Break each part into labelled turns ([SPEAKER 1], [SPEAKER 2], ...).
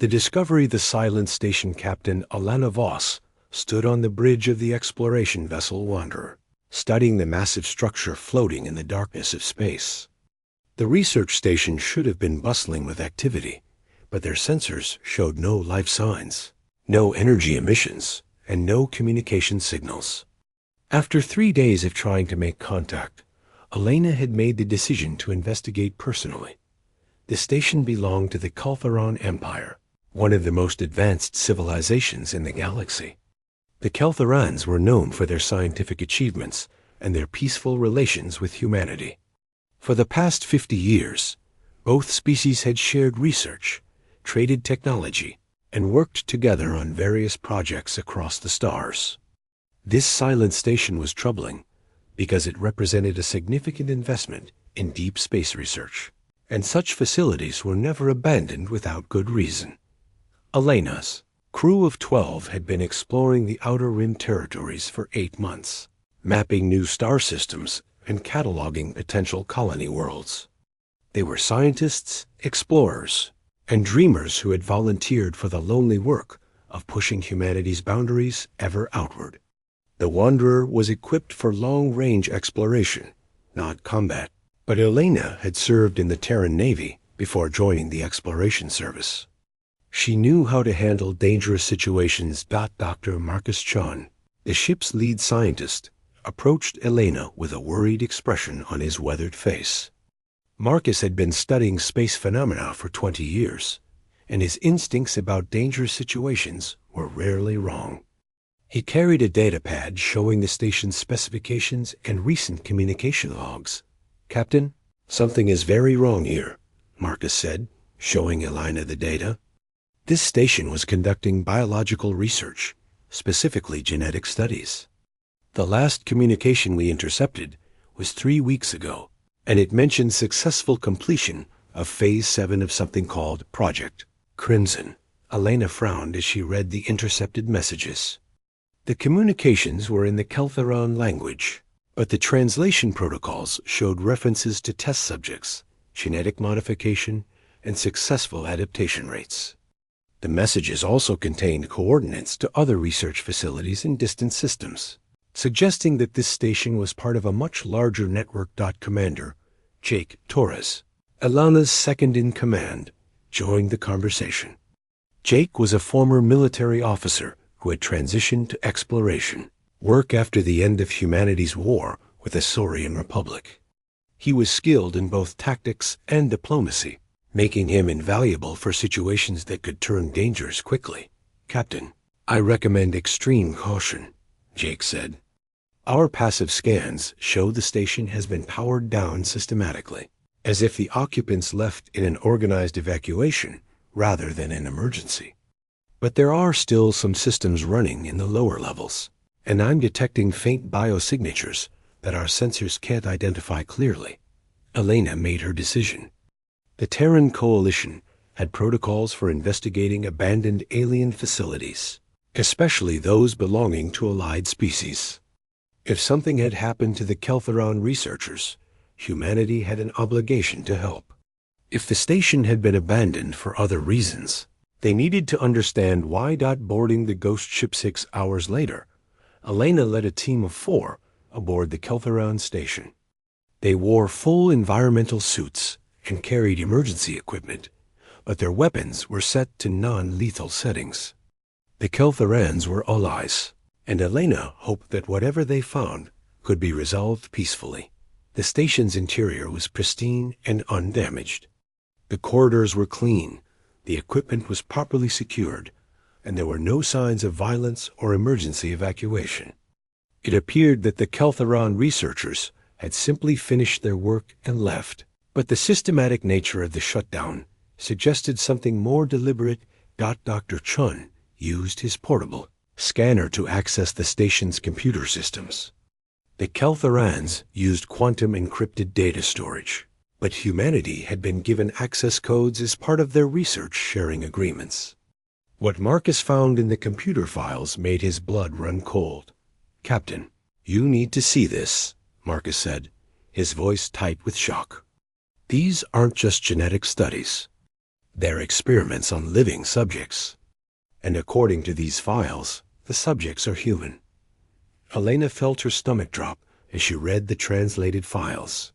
[SPEAKER 1] The Discovery the Silent Station Captain Alana Voss stood on the bridge of the exploration vessel Wanderer, studying the massive structure floating in the darkness of space. The research station should have been bustling with activity, but their sensors showed no life signs, no energy emissions, and no communication signals. After 3 days of trying to make contact, Elena had made the decision to investigate personally. The station belonged to the Keltheron Empire, one of the most advanced civilizations in the galaxy. The Keltherans were known for their scientific achievements and their peaceful relations with humanity. For the past 50 years, both species had shared research, traded technology, and worked together on various projects across the stars. This silent station was troubling because it represented a significant investment in deep space research, and such facilities were never abandoned without good reason. Elena's crew of 12 had been exploring the Outer Rim territories for 8 months, mapping new star systems and cataloging potential colony worlds. They were scientists, explorers, and dreamers who had volunteered for the lonely work of pushing humanity's boundaries ever outward. The Wanderer was equipped for long-range exploration, not combat, but Elena had served in the Terran Navy before joining the exploration service. She knew how to handle dangerous situations. Dr. Marcus Chon, the ship's lead scientist, approached Elena with a worried expression on his weathered face. Marcus had been studying space phenomena for 20 years, and his instincts about dangerous situations were rarely wrong. He carried a data pad showing the station's specifications and recent communication logs. "Captain, something is very wrong here," Marcus said, showing Elena the data. This station was conducting biological research, specifically genetic studies. The last communication we intercepted was 3 weeks ago, and it mentioned successful completion of Phase 7 of something called Project Crimson. Elena frowned as she read the intercepted messages. The communications were in the Keltheron language, but the translation protocols showed references to test subjects, genetic modification, and successful adaptation rates. The messages also contained coordinates to other research facilities in distant systems, suggesting that this station was part of a much larger network. Commander Jake Torres, Elena's second-in-command, joined the conversation. Jake was a former military officer who had transitioned to exploration, work after the end of humanity's war with the Saurian Republic. He was skilled in both tactics and diplomacy, making him invaluable for situations that could turn dangerous quickly. "Captain, I recommend extreme caution," Jake said. "Our passive scans show the station has been powered down systematically, as if the occupants left in an organized evacuation rather than an emergency. But there are still some systems running in the lower levels, and I'm detecting faint biosignatures that our sensors can't identify clearly." Elena made her decision. The Terran Coalition had protocols for investigating abandoned alien facilities, especially those belonging to allied species. If something had happened to the Keltheron researchers, humanity had an obligation to help. If the station had been abandoned for other reasons, they needed to understand why. Boarding the ghost ship 6 hours later, Elena led a team of 4 aboard the Keltheron station. They wore full environmental suits and carried emergency equipment, but their weapons were set to non-lethal settings. The Keltherans were allies, and Elena hoped that whatever they found could be resolved peacefully. The station's interior was pristine and undamaged. The corridors were clean, the equipment was properly secured, and there were no signs of violence or emergency evacuation. It appeared that the Keltheron researchers had simply finished their work and left, but the systematic nature of the shutdown suggested something more deliberate. Dr. Chun used his portable scanner to access the station's computer systems. The Keltherans used quantum-encrypted data storage, but humanity had been given access codes as part of their research-sharing agreements. What Marcus found in the computer files made his blood run cold. "Captain, you need to see this," Marcus said, his voice tight with shock. "These aren't just genetic studies. Their experiments on living subjects. And according to these files, the subjects are human. Elena felt her stomach drop as she read the translated files.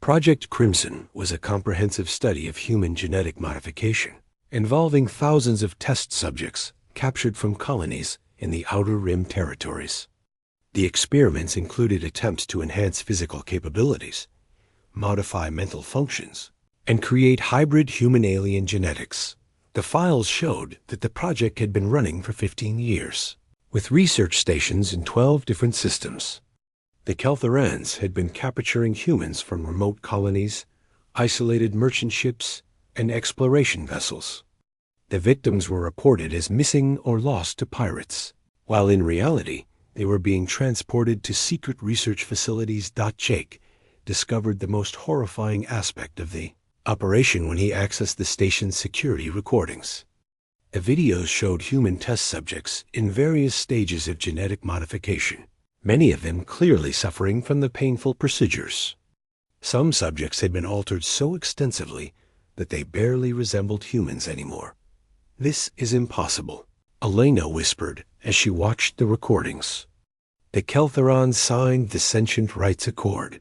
[SPEAKER 1] Project Crimson was a comprehensive study of human genetic modification, involving thousands of test subjects captured from colonies in the Outer Rim territories. The experiments included attempts to enhance physical capabilities, modify mental functions, and create hybrid human-alien genetics. The files showed that the project had been running for 15 years, with research stations in 12 different systems. The Keltherans had been capturing humans from remote colonies, isolated merchant ships, and exploration vessels. The victims were reported as missing or lost to pirates, while in reality, they were being transported to secret research facilities. Jake discovered the most horrifying aspect of the operation when he accessed the station's security recordings. The videos showed human test subjects in various stages of genetic modification, many of them clearly suffering from the painful procedures. Some subjects had been altered so extensively that they barely resembled humans anymore. "This is impossible," Elena whispered as she watched the recordings. The Keltherans signed the Sentient Rights Accord.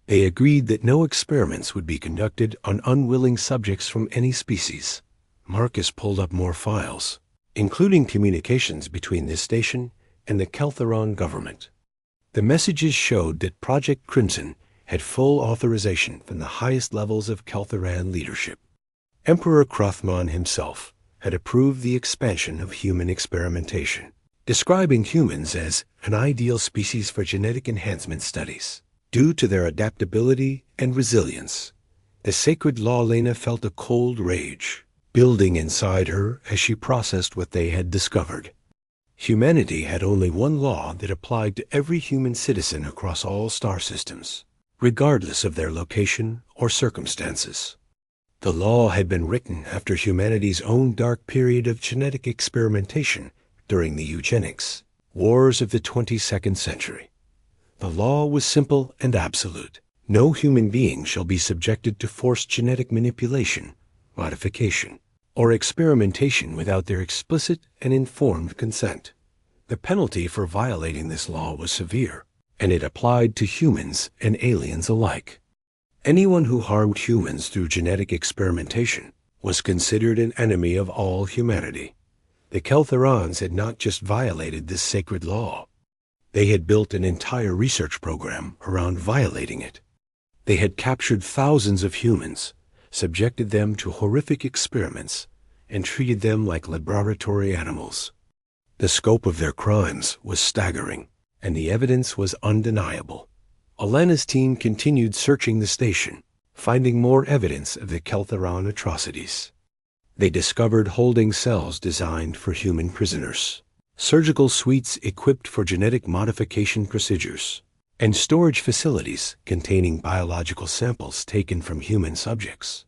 [SPEAKER 1] They agreed that no experiments would be conducted on unwilling subjects from any species. Marcus pulled up more files, including communications between this station and the Keltheran government. The messages showed that Project Crimson had full authorization from the highest levels of Keltheran leadership. Emperor Krothmon himself had approved the expansion of human experimentation, describing humans as an ideal species for genetic enhancement studies. Due to their adaptability and resilience, the sacred law Lena felt a cold rage building inside her as she processed what they had discovered. Humanity had only one law that applied to every human citizen across all star systems, regardless of their location or circumstances. The law had been written after humanity's own dark period of genetic experimentation during the eugenics wars of the 22nd century. The law was simple and absolute. No human being shall be subjected to forced genetic manipulation, modification, or experimentation without their explicit and informed consent. The penalty for violating this law was severe, and it applied to humans and aliens alike. Anyone who harmed humans through genetic experimentation was considered an enemy of all humanity. The Keltherans had not just violated this sacred law. They had built an entire research program around violating it. They had captured thousands of humans, subjected them to horrific experiments, and treated them like laboratory animals. The scope of their crimes was staggering, and the evidence was undeniable. Elena's team continued searching the station, finding more evidence of the Keltheran atrocities. They discovered holding cells designed for human prisoners, surgical suites equipped for genetic modification procedures, and storage facilities containing biological samples taken from human subjects.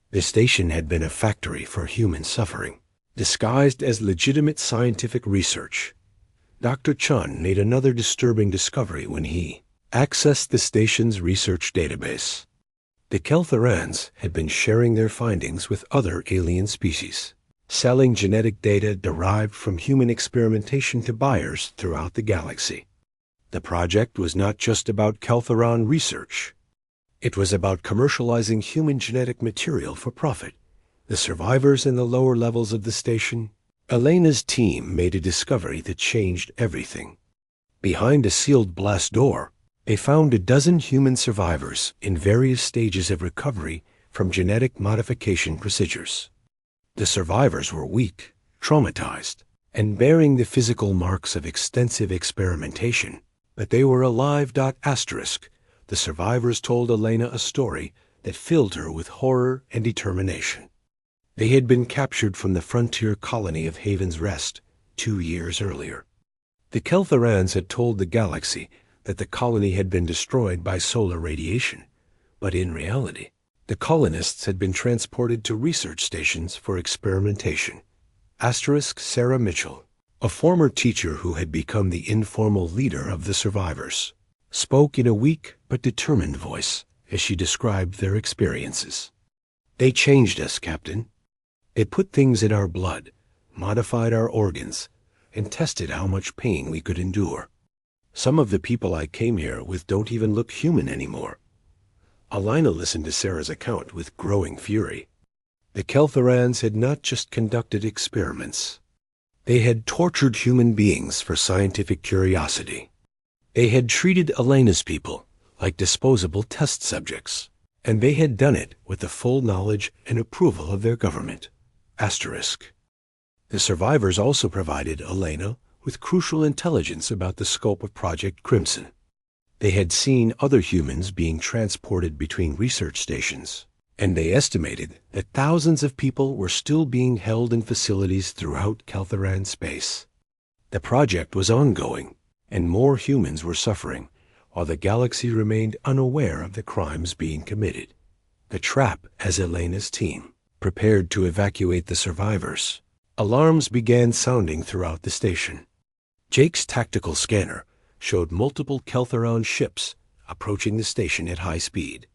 [SPEAKER 1] The station had been a factory for human suffering, disguised as legitimate scientific research. Dr. Chun made another disturbing discovery when he accessed the station's research database. The Keltherans had been sharing their findings with other alien species, selling genetic data derived from human experimentation to buyers throughout the galaxy. The project was not just about Keltheran research. It was about commercializing human genetic material for profit. The survivors in the lower levels of the station, Elena's team made a discovery that changed everything. Behind a sealed blast door, they found a dozen human survivors in various stages of recovery from genetic modification procedures. The survivors were weak, traumatized, and bearing the physical marks of extensive experimentation, but they were alive. The survivors told Elena a story that filled her with horror and determination. They had been captured from the frontier colony of Haven's Rest 2 years earlier. The Keltherans had told the galaxy that the colony had been destroyed by solar radiation, but in reality, the colonists had been transported to research stations for experimentation. Sarah Mitchell, a former teacher who had become the informal leader of the survivors, spoke in a weak but determined voice as she described their experiences. "They changed us, Captain. It put things in our blood, modified our organs, and tested how much pain we could endure. Some of the people I came here with don't even look human anymore." Alina listened to Sarah's account with growing fury. The Keltherans had not just conducted experiments. They had tortured human beings for scientific curiosity. They had treated Elena's people like disposable test subjects, and they had done it with the full knowledge and approval of their government. Asterisk. The survivors also provided Elena with crucial intelligence about the scope of Project Crimson. They had seen other humans being transported between research stations, and they estimated that thousands of people were still being held in facilities throughout Keltheran space. The project was ongoing, and more humans were suffering, while the galaxy remained unaware of the crimes being committed. The trap as Elena's team prepared to evacuate the survivors. Alarms began sounding throughout the station. Jake's tactical scanner showed multiple Keltheran ships approaching the station at high speed.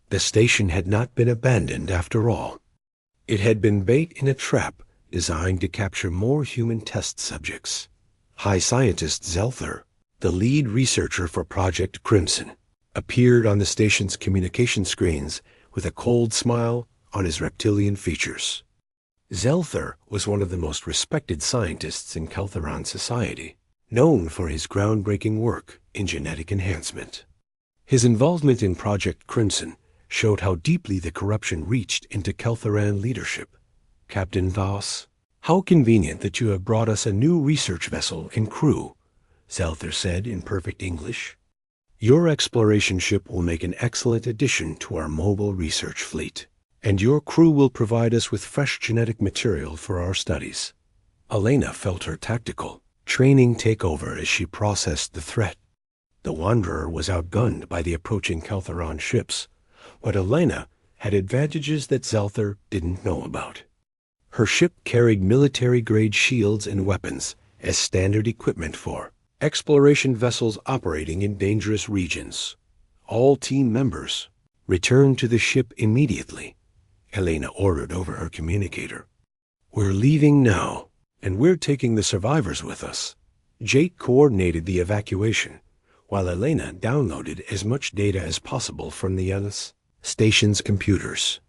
[SPEAKER 1] The station had not been abandoned after all. It had been bait in a trap designed to capture more human test subjects. High Scientist Zelther, the lead researcher for Project Crimson, appeared on the station's communication screens with a cold smile on his reptilian features. Zelther was one of the most respected scientists in Keltheran society, known for his groundbreaking work in genetic enhancement. His involvement in Project Crimson showed how deeply the corruption reached into Keltheran leadership. "Captain Voss, how convenient that you have brought us a new research vessel and crew," Zelther said in perfect English. "Your exploration ship will make an excellent addition to our mobile research fleet, and your crew will provide us with fresh genetic material for our studies." Elena felt her tactical training take over as she processed the threat. The Wanderer was outgunned by the approaching Keltheran ships, but Elena had advantages that Zelther didn't know about. Her ship carried military-grade shields and weapons as standard equipment for exploration vessels operating in dangerous regions. All team members returned to the ship immediately, Elena ordered over her communicator. "We're leaving now, and we're taking the survivors with us." Jake coordinated the evacuation, while Elena downloaded as much data as possible from the station's computers.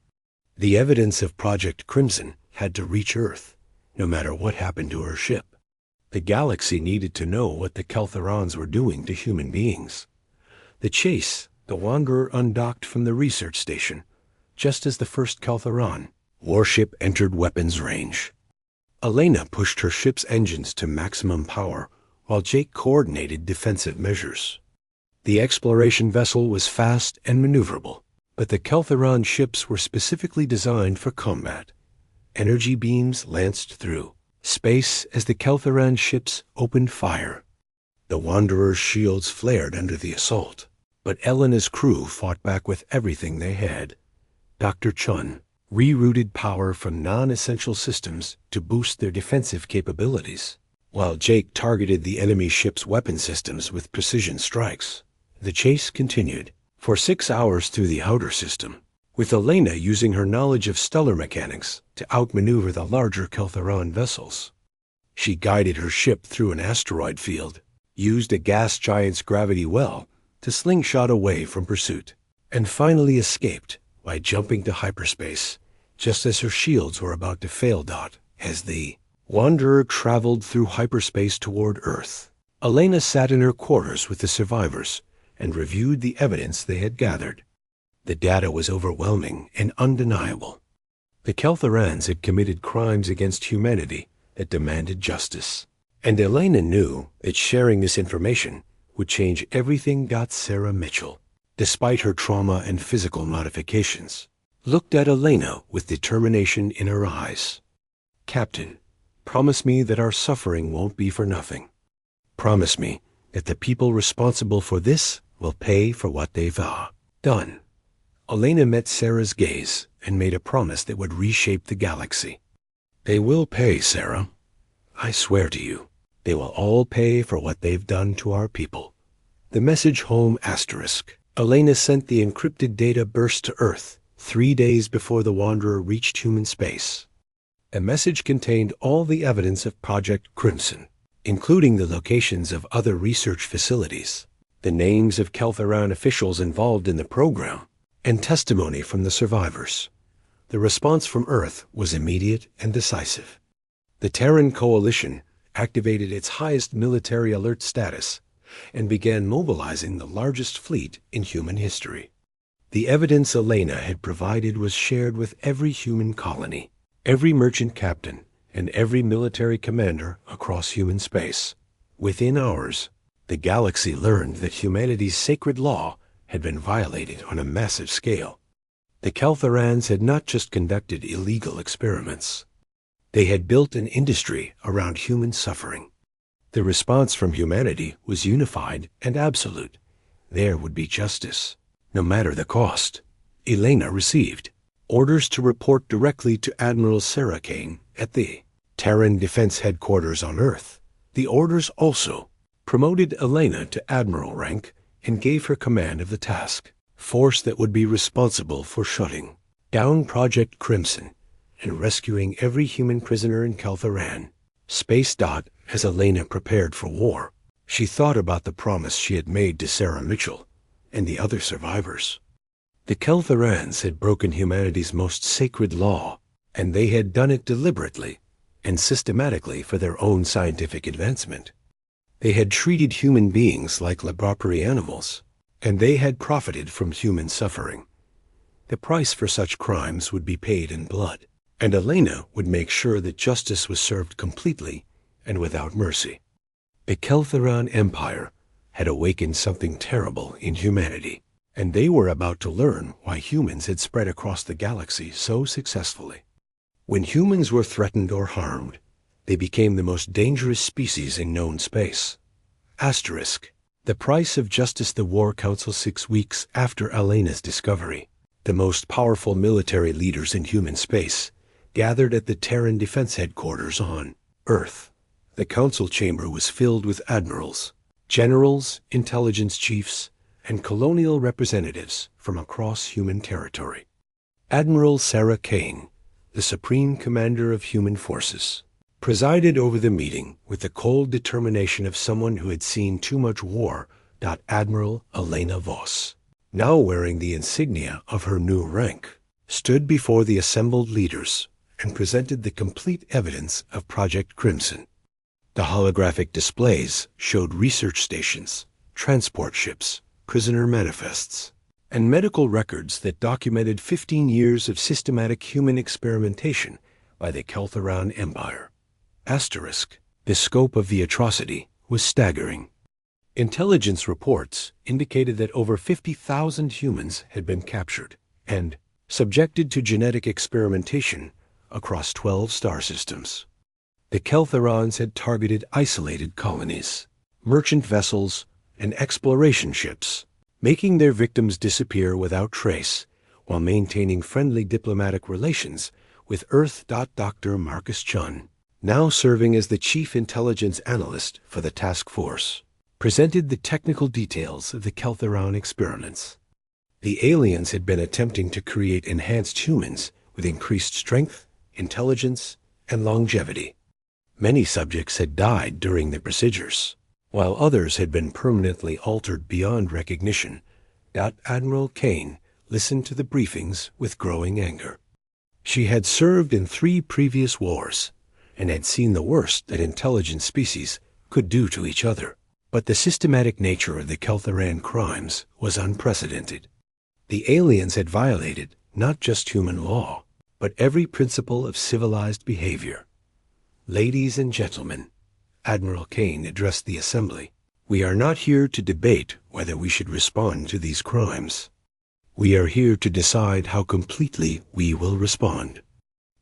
[SPEAKER 1] The evidence of Project Crimson had to reach Earth, no matter what happened to her ship. The galaxy needed to know what the Keltherans were doing to human beings. The chase, the Wanderer undocked from the research station, just as the first Keltheran warship entered weapons range. Elena pushed her ship's engines to maximum power, while Jake coordinated defensive measures. The exploration vessel was fast and maneuverable, but the Keltheran ships were specifically designed for combat. Energy beams lanced through space as the Keltheran ships opened fire. The Wanderer's shields flared under the assault, but Elena's crew fought back with everything they had. Dr. Chun rerouted power from non-essential systems to boost their defensive capabilities, while Jake targeted the enemy ship's weapon systems with precision strikes. The chase continued for 6 hours through the outer system, with Elena using her knowledge of stellar mechanics to outmaneuver the larger Keltheran vessels. She guided her ship through an asteroid field, used a gas giant's gravity well to slingshot away from pursuit, and finally escaped by jumping to hyperspace just as her shields were about to fail. As the Wanderer traveled through hyperspace toward Earth, Elena sat in her quarters with the survivors and reviewed the evidence they had gathered. The data was overwhelming and undeniable. The Keltherans had committed crimes against humanity that demanded justice, and Elena knew that sharing this information would change everything. Sarah Mitchell, despite her trauma and physical modifications, looked at Elena with determination in her eyes. "Captain, promise me that our suffering won't be for nothing. Promise me that the people responsible for this will pay for what they've done." Elena met Sarah's gaze and made a promise that would reshape the galaxy. "They will pay, Sarah. I swear to you, they will all pay for what they've done to our people." The message home asterisk. Elena sent the encrypted data burst to Earth 3 days before the Wanderer reached human space. A message contained all the evidence of Project Crimson, including the locations of other research facilities, the names of Keltheran officials involved in the program, and testimony from the survivors. The response from Earth was immediate and decisive. The Terran coalition activated its highest military alert status and began mobilizing the largest fleet in human history. The evidence Elena had provided was shared with every human colony, every merchant captain, and every military commander across human space. Within hours, the galaxy learned that humanity's sacred law had been violated on a massive scale. The Keltherans had not just conducted illegal experiments. They had built an industry around human suffering. The response from humanity was unified and absolute. There would be justice, no matter the cost. Elena received orders to report directly to Admiral Sarah Kane at the Terran Defense Headquarters on Earth. The orders also promoted Elena to admiral rank and gave her command of the task force that would be responsible for shutting down Project Crimson and rescuing every human prisoner in Keltheran. As Elena prepared for war, she thought about the promise she had made to Sarah Mitchell and the other survivors. The Keltherans had broken humanity's most sacred law, and they had done it deliberately and systematically for their own scientific advancement. They had treated human beings like laboratory animals, and they had profited from human suffering. The price for such crimes would be paid in blood, and Elena would make sure that justice was served completely and without mercy. The Keltheran Empire had awakened something terrible in humanity, and they were about to learn why humans had spread across the galaxy so successfully. When humans were threatened or harmed, they became the most dangerous species in known space. The price of justice. The War Council 6 weeks after Elena's discovery, the most powerful military leaders in human space gathered at the Terran Defense Headquarters on Earth. The council chamber was filled with admirals, generals, intelligence chiefs, and colonial representatives from across human territory. Admiral Sarah Kane, the Supreme Commander of Human Forces, presided over the meeting with the cold determination of someone who had seen too much war. Admiral Elena Voss, now wearing the insignia of her new rank, stood before the assembled leaders and presented the complete evidence of Project Crimson. The holographic displays showed research stations, transport ships, prisoner manifests, and medical records that documented 15 years of systematic human experimentation by the Keltheran Empire. The scope of the atrocity was staggering. Intelligence reports indicated that over 50,000 humans had been captured and subjected to genetic experimentation across 12 star systems. The Keltherans had targeted isolated colonies, merchant vessels, and exploration ships, making their victims disappear without trace while maintaining friendly diplomatic relations with Earth. Dr. Marcus Chun, now serving as the chief intelligence analyst for the task force, presented the technical details of the Keltheran experiments. The aliens had been attempting to create enhanced humans with increased strength, intelligence, and longevity. Many subjects had died during the procedures, while others had been permanently altered beyond recognition. Admiral Kane listened to the briefings with growing anger. She had served in 3 previous wars and had seen the worst that intelligent species could do to each other. But the systematic nature of the Keltheran crimes was unprecedented. The aliens had violated not just human law, but every principle of civilized behavior. Ladies and gentlemen, Admiral Kane addressed the assembly. We are not here to debate whether we should respond to these crimes. We are here to decide how completely we will respond.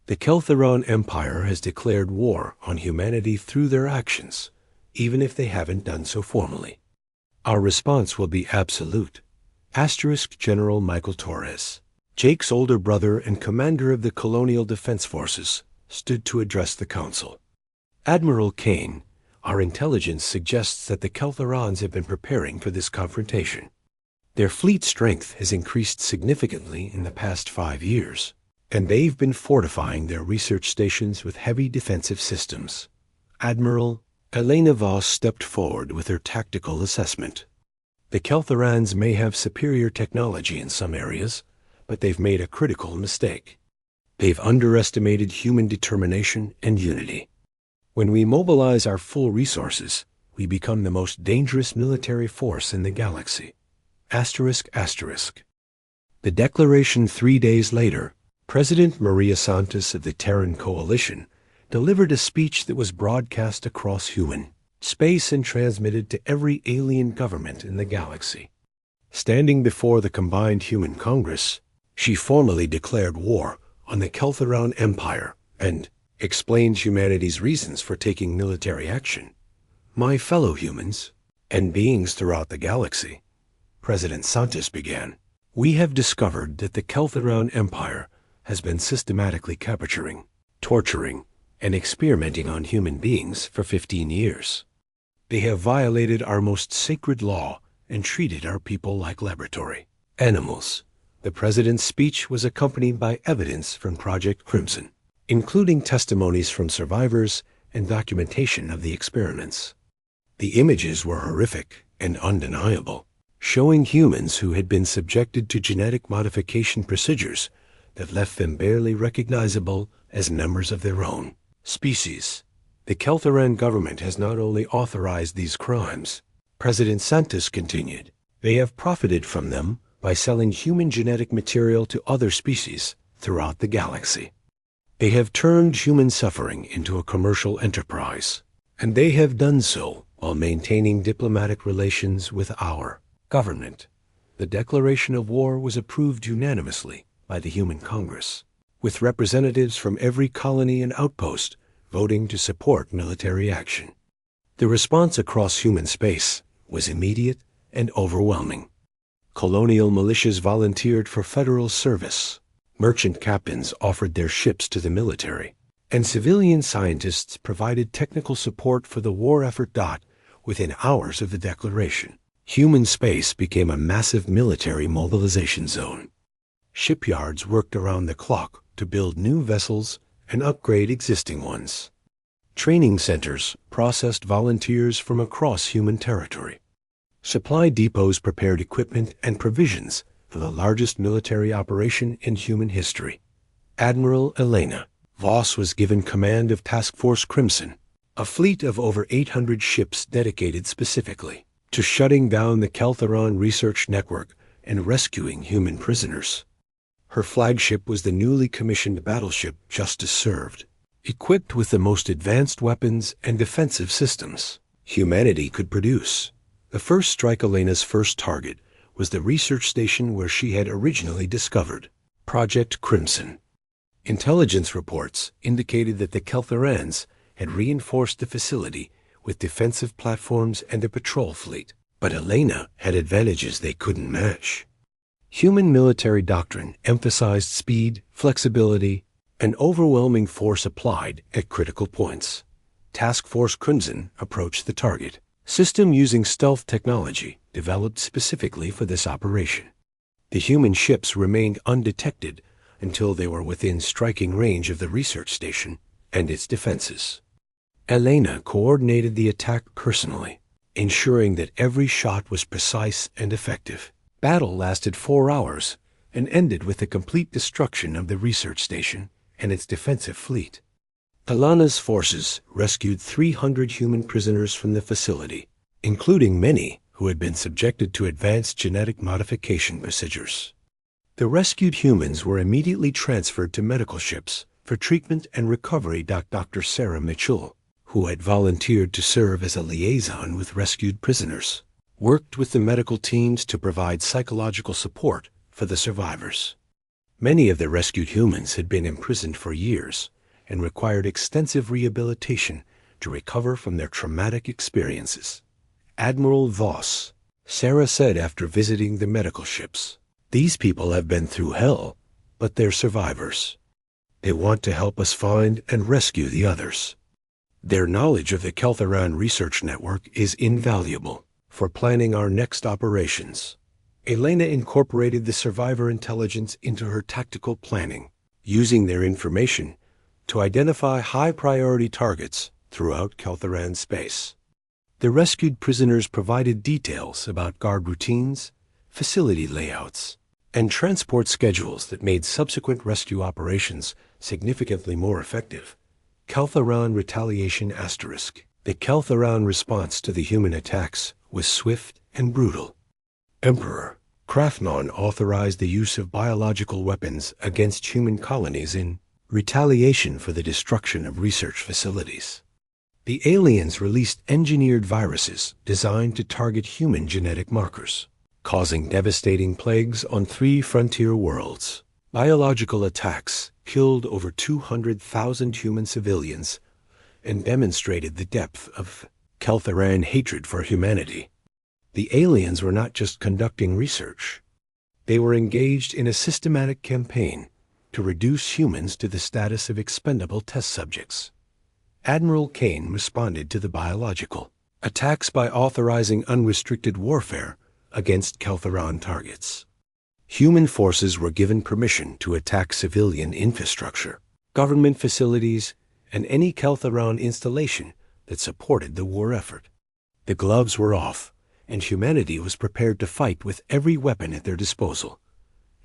[SPEAKER 1] The Keltheran Empire has declared war on humanity through their actions, even if they haven't done so formally. Our response will be absolute. General Michael Torres, Jake's older brother and commander of the Colonial Defense Forces, stood to address the council. Admiral Kane, our intelligence suggests that the Keltherans have been preparing for this confrontation. Their fleet strength has increased significantly in the past 5 years, and they've been fortifying their research stations with heavy defensive systems. Admiral Elena Voss stepped forward with her tactical assessment. The Keltherans may have superior technology in some areas, but they've made a critical mistake. They've underestimated human determination and unity. When we mobilize our full resources, we become the most dangerous military force in the galaxy. ***. The declaration 3 days later, President Maria Santos of the Terran Coalition delivered a speech that was broadcast across human space and transmitted to every alien government in the galaxy. Standing before the combined human Congress, she formally declared war on the Keltheran Empire and explained humanity's reasons for taking military action. "My fellow humans and beings throughout the galaxy," President Santos began, "we have discovered that the Keltheran Empire has been systematically capturing, torturing, and experimenting on human beings for 15 years. They have violated our most sacred law and treated our people like laboratory animals." The president's speech was accompanied by evidence from Project Crimson, including testimonies from survivors and documentation of the experiments. The images were horrific and undeniable, showing humans who had been subjected to genetic modification procedures that left them barely recognizable as members of their own species. The Keltheran government has not only authorized these crimes, President Santos continued, they have profited from them by selling human genetic material to other species throughout the galaxy. They have turned human suffering into a commercial enterprise, and they have done so while maintaining diplomatic relations with our government. The declaration of war was approved unanimously by the Human Congress, with representatives from every colony and outpost voting to support military action. The response across human space was immediate and overwhelming. Colonial militias volunteered for federal service. Merchant captains offered their ships to the military, and civilian scientists provided technical support for the war effort. Within hours of the declaration, human space became a massive military mobilization zone. Shipyards worked around the clock to build new vessels and upgrade existing ones. Training centers processed volunteers from across human territory. Supply depots prepared equipment and provisions for the largest military operation in human history. Admiral Elena Voss was given command of Task Force Crimson, a fleet of over 800 ships dedicated specifically to shutting down the Keltheran research network and rescuing human prisoners. Her flagship was the newly commissioned battleship Justice Served, equipped with the most advanced weapons and defensive systems humanity could produce. The first strike Elena's first target was the research station where she had originally discovered Project Crimson. Intelligence reports indicated that the Keltherans had reinforced the facility with defensive platforms and a patrol fleet, but Elena had advantages they couldn't match. Human military doctrine emphasized speed, flexibility, and overwhelming force applied at critical points. Task Force Crimson approached the target system using stealth technology developed specifically for this operation. The human ships remained undetected until they were within striking range of the research station and its defenses. Elena coordinated the attack personally, ensuring that every shot was precise and effective. Battle lasted 4 hours and ended with the complete destruction of the research station and its defensive fleet. Elena's forces rescued 300 human prisoners from the facility, including many who had been subjected to advanced genetic modification procedures. The rescued humans were immediately transferred to medical ships for treatment and recovery. Dr. Sarah Mitchell, who had volunteered to serve as a liaison with rescued prisoners, worked with the medical teams to provide psychological support for the survivors. Many of the rescued humans had been imprisoned for years and required extensive rehabilitation to recover from their traumatic experiences. Admiral Voss, Sarah said after visiting the medical ships, "These people have been through hell, but they're survivors. They want to help us find and rescue the others. Their knowledge of the Keltheran Research Network is invaluable for planning our next operations." Elena incorporated the survivor intelligence into her tactical planning, using their information to identify high-priority targets throughout Kelthoran space. The rescued prisoners provided details about guard routines, facility layouts, and transport schedules that made subsequent rescue operations significantly more effective. Kelthoran Retaliation ***. The Kelthoran response to the human attacks was swift and brutal. Emperor Krathnon authorized the use of biological weapons against human colonies in retaliation for the destruction of research facilities. The aliens released engineered viruses designed to target human genetic markers, causing devastating plagues on 3 frontier worlds. Biological attacks killed over 200,000 human civilians and demonstrated the depth of Kelthoran hatred for humanity. The aliens were not just conducting research. They were engaged in a systematic campaign to reduce humans to the status of expendable test subjects. Admiral Kane responded to the biological attacks by authorizing unrestricted warfare against Kelthoran targets. Human forces were given permission to attack civilian infrastructure, government facilities, and any Kelthoran installation that supported the war effort. The gloves were off, and humanity was prepared to fight with every weapon at their disposal.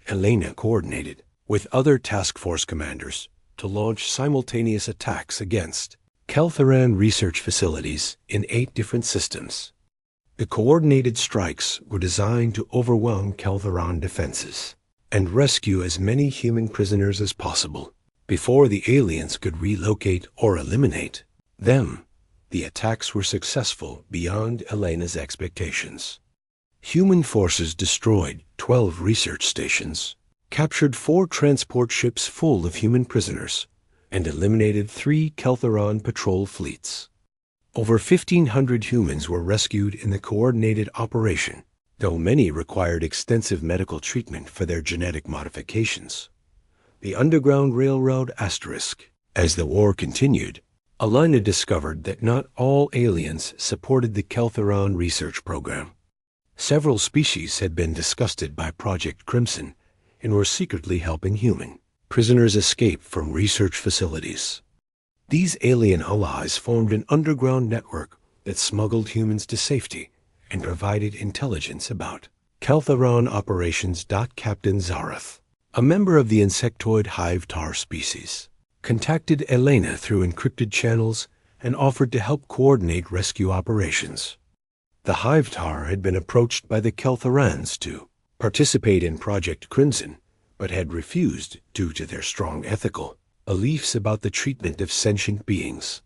[SPEAKER 1] Elena coordinated with other task force commanders to launch simultaneous attacks against Kelthoran research facilities in 8 different systems. The coordinated strikes were designed to overwhelm Kelthoran defenses and rescue as many human prisoners as possible before the aliens could relocate or eliminate them. The attacks were successful beyond Elena's expectations. Human forces destroyed 12 research stations, captured 4 transport ships full of human prisoners, and eliminated 3 Kelthoran patrol fleets. Over 1,500 humans were rescued in the coordinated operation, though many required extensive medical treatment for their genetic modifications. The Underground Railroad ***. As the war continued, Elena discovered that not all aliens supported the Kelthoran research program. Several species had been disgusted by Project Crimson and were secretly helping human prisoners escape from research facilities. These alien allies formed an underground network that smuggled humans to safety and provided intelligence about Kelthoran operations. Captain Zarath, a member of the insectoid hive tar species, contacted Elena through encrypted channels and offered to help coordinate rescue operations. The hive tar had been approached by the Kelthorans to participate in Project Crimson, but had refused due to their strong ethical beliefs about the treatment of sentient beings.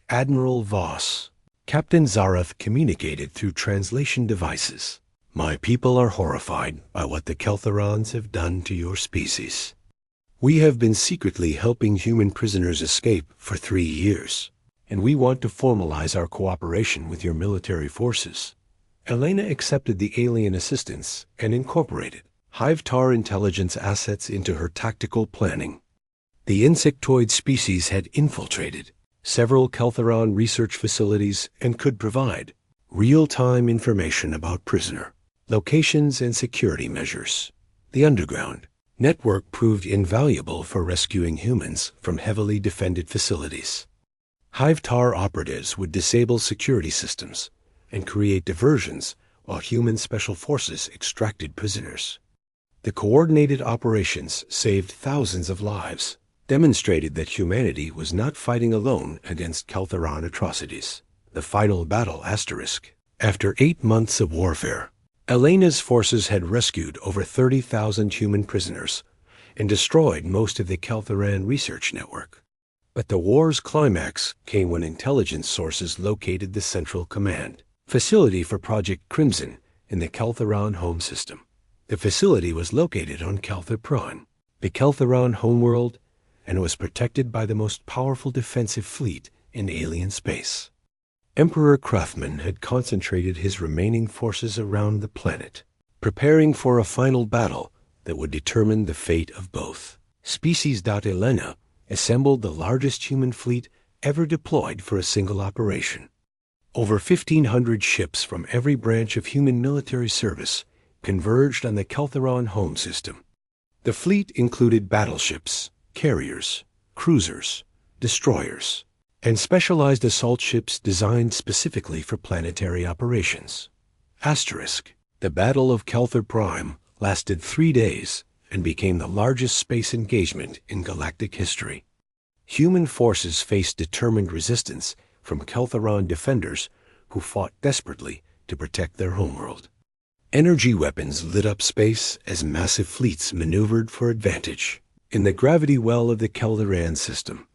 [SPEAKER 1] Admiral Voss, Captain Zarath communicated through translation devices. "My people are horrified by what the Kelthorans have done to your species. We have been secretly helping human prisoners escape for 3 years, and we want to formalize our cooperation with your military forces." Elena accepted the alien assistance and incorporated hive tar intelligence assets into her tactical planning. The insectoid species had infiltrated several Kelthoran research facilities and could provide real-time information about prisoner locations and security measures. The underground network proved invaluable for rescuing humans from heavily defended facilities. Hive tar operatives would disable security systems and create diversions while human special forces extracted prisoners. The coordinated operations saved thousands of lives, demonstrated that humanity was not fighting alone against Kelthoran atrocities. The final battle ***. After 8 months of warfare, Elena's forces had rescued over 30,000 human prisoners and destroyed most of the Kelthoran research network. But the war's climax came when intelligence sources located the Central Command facility for Project Crimson in the Kelthoran home system. The facility was located on Kelthor Prime, the Kelthoran homeworld, and was protected by the most powerful defensive fleet in alien space. Emperor Krathman had concentrated his remaining forces around the planet, preparing for a final battle that would determine the fate of both species. Elena assembled the largest human fleet ever deployed for a single operation. Over 1,500 ships from every branch of human military service converged on the Kelthoran home system. The fleet included battleships, carriers, cruisers, destroyers, and specialized assault ships designed specifically for planetary operations. Asterisk. The Battle of Kelthar Prime lasted 3 days and became the largest space engagement in galactic history. Human forces faced determined resistance from Keltharon defenders who fought desperately to protect their homeworld. Energy weapons lit up space as massive fleets maneuvered for advantage. In the gravity well of the Keldaran system,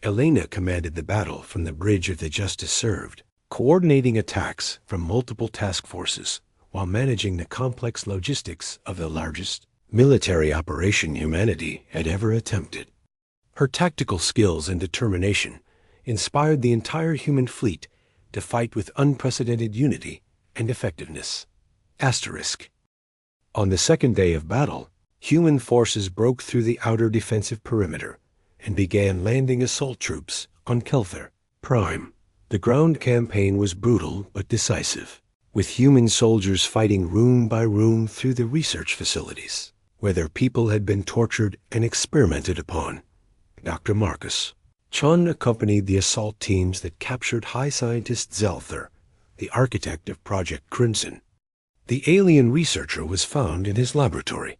[SPEAKER 1] Elena commanded the battle from the bridge of the Justice Served, coordinating attacks from multiple task forces while managing the complex logistics of the largest military operation humanity had ever attempted. Her tactical skills and determination inspired the entire human fleet to fight with unprecedented unity and effectiveness. Asterisk. On the second day of battle, human forces broke through the outer defensive perimeter and began landing assault troops on Kelthar Prime. The ground campaign was brutal but decisive, with human soldiers fighting room by room through the research facilities, where their people had been tortured and experimented upon. Dr. Marcus Chun accompanied the assault teams that captured High Scientist Zelther, the architect of Project Crimson. The alien researcher was found in his laboratory,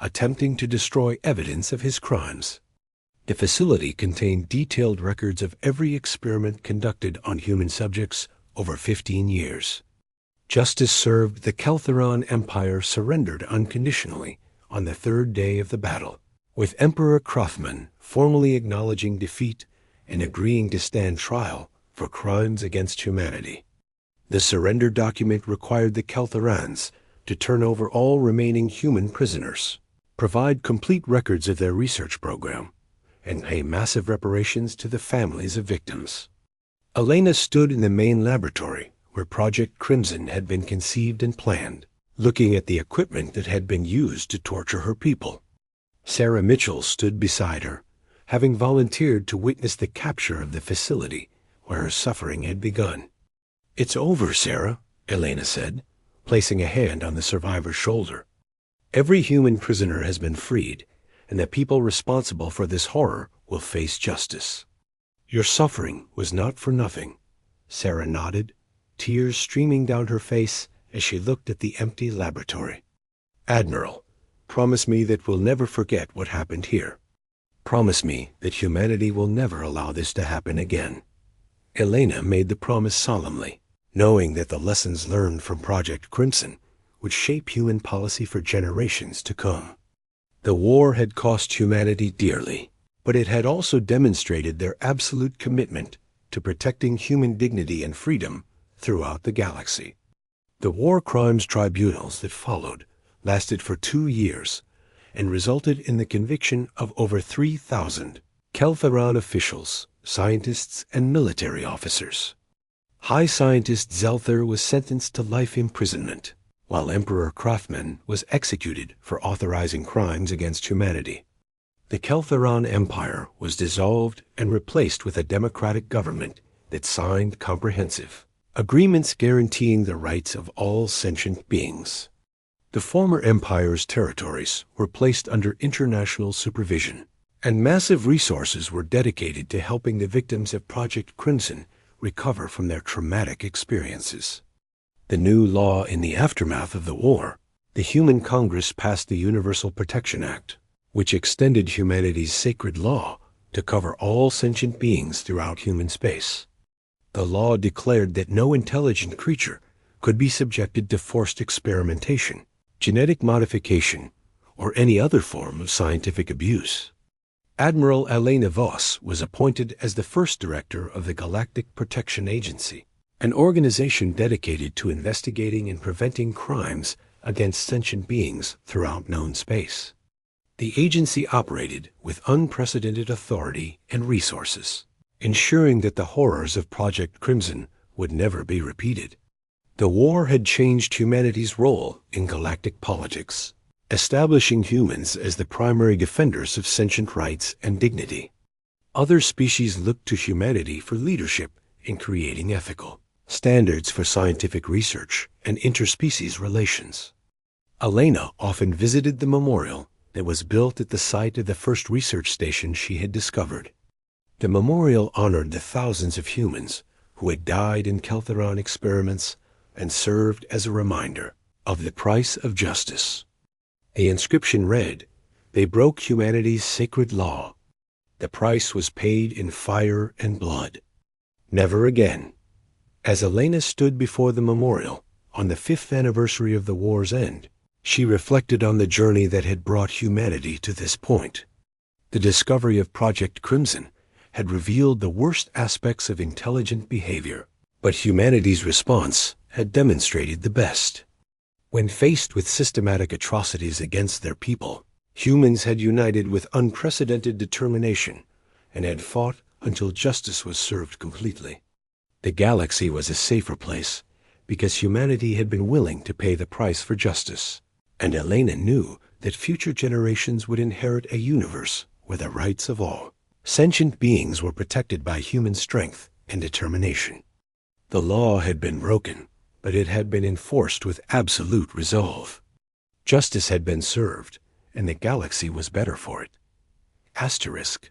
[SPEAKER 1] attempting to destroy evidence of his crimes. The facility contained detailed records of every experiment conducted on human subjects over 15 years. Justice Served, the Keltharon Empire surrendered unconditionally on the third day of the battle, with Emperor Krothman formally acknowledging defeat and agreeing to stand trial for crimes against humanity. The surrender document required the Keltharans to turn over all remaining human prisoners, provide complete records of their research program, and pay massive reparations to the families of victims. Elena stood in the main laboratory where Project Crimson had been conceived and planned, looking at the equipment that had been used to torture her people. Sarah Mitchell stood beside her, having volunteered to witness the capture of the facility where her suffering had begun. "It's over, Sarah," Elena said, placing a hand on the survivor's shoulder. "Every human prisoner has been freed, and the people responsible for this horror will face justice." "Your suffering was not for nothing," Sarah nodded, tears streaming down her face as she looked at the empty laboratory. "Admiral, promise me that we'll never forget what happened here. Promise me that humanity will never allow this to happen again." Elena made the promise solemnly, knowing that the lessons learned from Project Crimson would shape human policy for generations to come. The war had cost humanity dearly, but it had also demonstrated their absolute commitment to protecting human dignity and freedom throughout the galaxy. The war crimes tribunals that followed lasted for 2 years and resulted in the conviction of over 3,000 Keltharon officials, scientists, and military officers. High Scientist Zelther was sentenced to life imprisonment, while Emperor Krothman was executed for authorizing crimes against humanity. The Keltharon Empire was dissolved and replaced with a democratic government that signed comprehensive agreements guaranteeing the rights of all sentient beings. The former empire's territories were placed under international supervision, and massive resources were dedicated to helping the victims of Project Crimson recover from their traumatic experiences. The new law in the aftermath of the war, the Human Congress passed the Universal Protection Act, which extended humanity's sacred law to cover all sentient beings throughout human space. The law declared that no intelligent creature could be subjected to forced experimentation, genetic modification, or any other form of scientific abuse. Admiral Elena Voss was appointed as the first director of the Galactic Protection Agency, an organization dedicated to investigating and preventing crimes against sentient beings throughout known space. The agency operated with unprecedented authority and resources, ensuring that the horrors of Project Crimson would never be repeated. The war had changed humanity's role in galactic politics, establishing humans as the primary defenders of sentient rights and dignity. Other species looked to humanity for leadership in creating ethical standards for scientific research and interspecies relations. Elena often visited the memorial that was built at the site of the first research station she had discovered. The memorial honored the thousands of humans who had died in Keltheron experiments and served as a reminder of the price of justice. The inscription read, "They broke humanity's sacred law. The price was paid in fire and blood. Never again." As Elena stood before the memorial on the 5th anniversary of the war's end, she reflected on the journey that had brought humanity to this point. The discovery of Project Crimson had revealed the worst aspects of intelligent behavior, but humanity's response had demonstrated the best. When faced with systematic atrocities against their people, humans had united with unprecedented determination and had fought until justice was served completely. The galaxy was a safer place because humanity had been willing to pay the price for justice, and Elena knew that future generations would inherit a universe where the rights of all sentient beings were protected by human strength and determination. The law had been broken, but it had been enforced with absolute resolve. Justice had been served, and the galaxy was better for it. Asterisk.